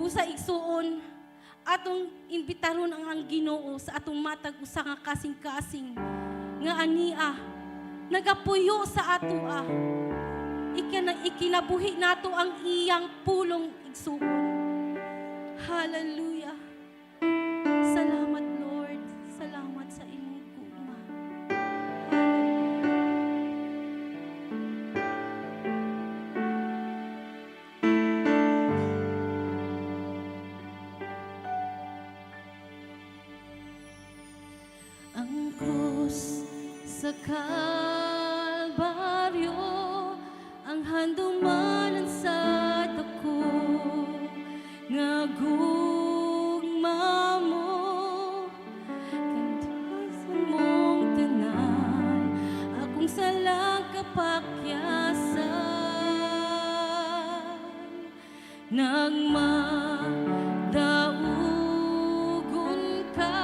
Busa igsuon, atong imbitaron ang Ginoo sa atong matag usa nga kasing-kasing nga ania nagapuyo sa ato ikinabuhi nato ang iyang pulong igsuon. Hallelujah. Salamat Lord. Salamat sa imong gugma. Ang krus sa Kalbaryo, ang handumanan sa dako, nga gugma mo, kantasan mong tanan, akong salang kapakyasan, nagmadaugon ka,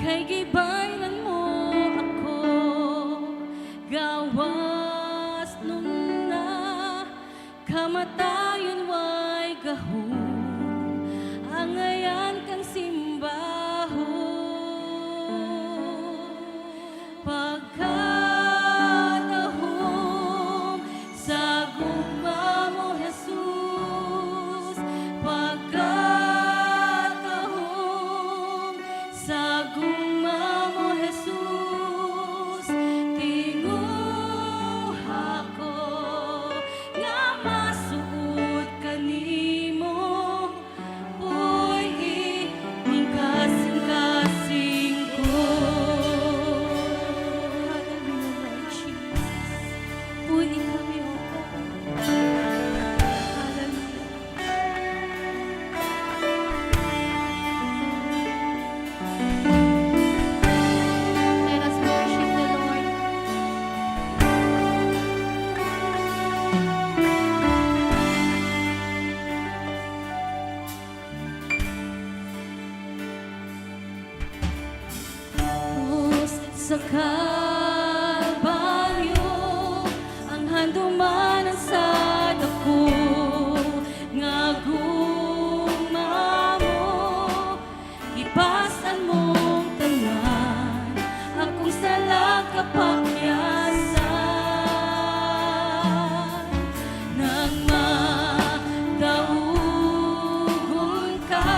kay gibaylan mo ako, gawas nun na, kamatayon way gahom, ang ayan kang simbahon. Pagkatahom sa gugma mo, Jesus, pagkatahom sa gugma mo, Jesus, tinguha ko nga masuod kanimo, puy ining kasing-kasing ko. Hallelujah, Lord Jesus. Puy kami, O God. Hallelujah. Let us worship the Lord. Krus sa Kalbaryo, ang handumanan sa dako, nga gugma mo, ipasan mong tanan, akong salang kapakyasan, nang madaugon ka,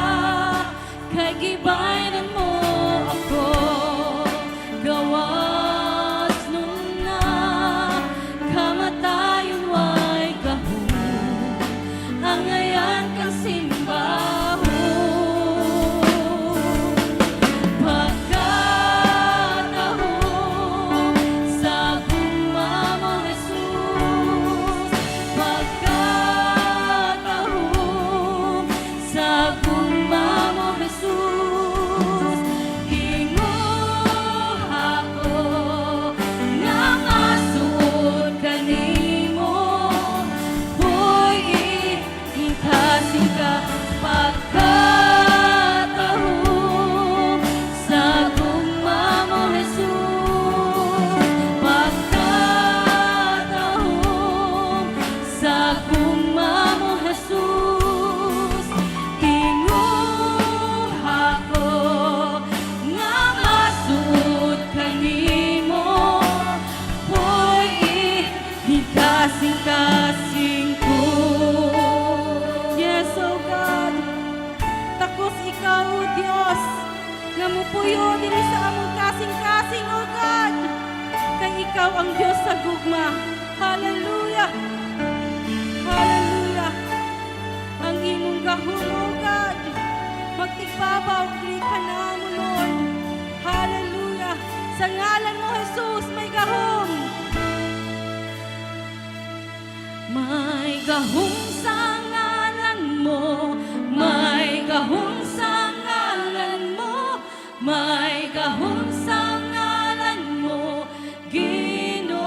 kay gibayran mo ako, gawas nun na, kamatayon way gahom, ang ayan kang simbahon. Pagkatahom sa gugma mo, Jesus, pagkatahom sa gugma mo, Jesus, tinguha ko nga masuod kanimo, puy ining kasing-ka. Pagkatahom sa gugma mo, Jesus, pagkatahom sa gugma mo, Jesus, tinguha ko nga masuod kanimo, puy ining kasing-kasing ko. Yes, O God, takos ikaw, O Dios, nga mupuyo diri sa among kasing-kasing, O God, kay ikaw ang Dios sa gugma. Hallelujah. Hallelujah. Ang imong gahom, O God, magtigbabaw kini ka namo, Lord. Hallelujah. Sa ngalan mo, Jesus, may gahom. May gahom sa ngalan mo, may gahom sa ngalan mo, may gahom sa ngalan mo, Ginoo.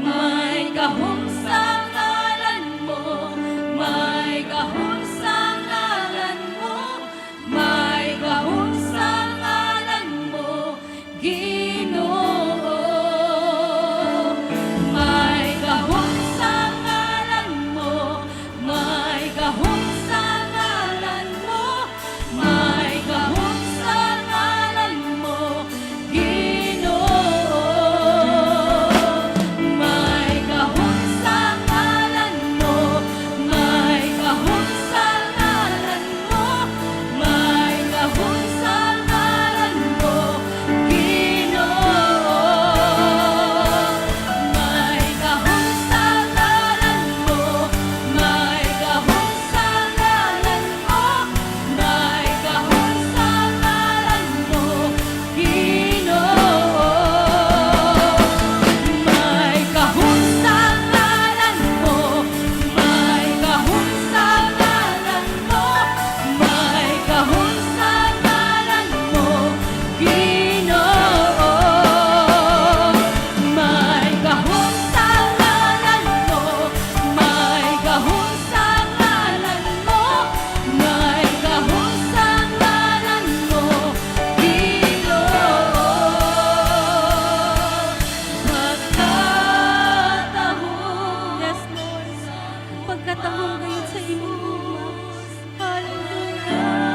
May gahom sa ngalan mo, may gahom sa ngalan mo, may gahom sa ngalan mo, Ginoo. May gahom sa ngalan pagkatahong gayon sa imong gugma. Hallelujah.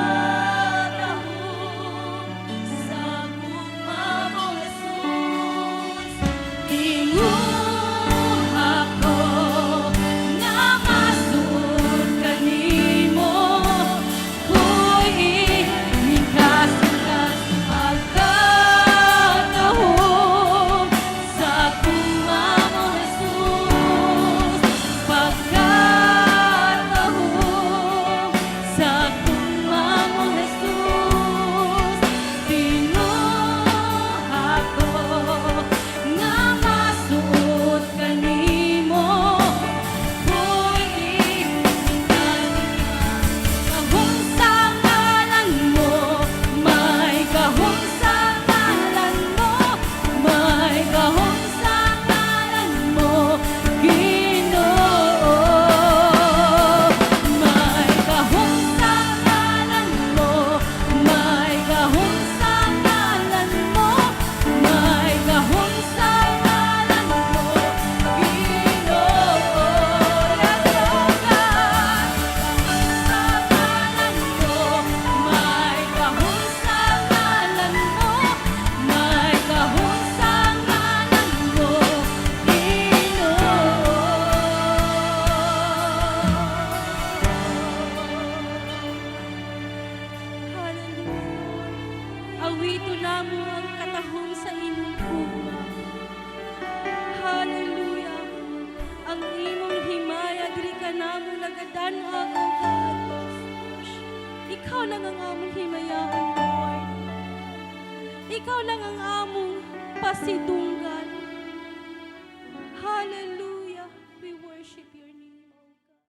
Awito namo ang katahom sa imong gugma. Hallelujah. Ang imong himaya diri ka namo nagadan-ag, O God. Ikaw lang ang among himayaan, Lord. Ikaw lang ang among pasidunggan.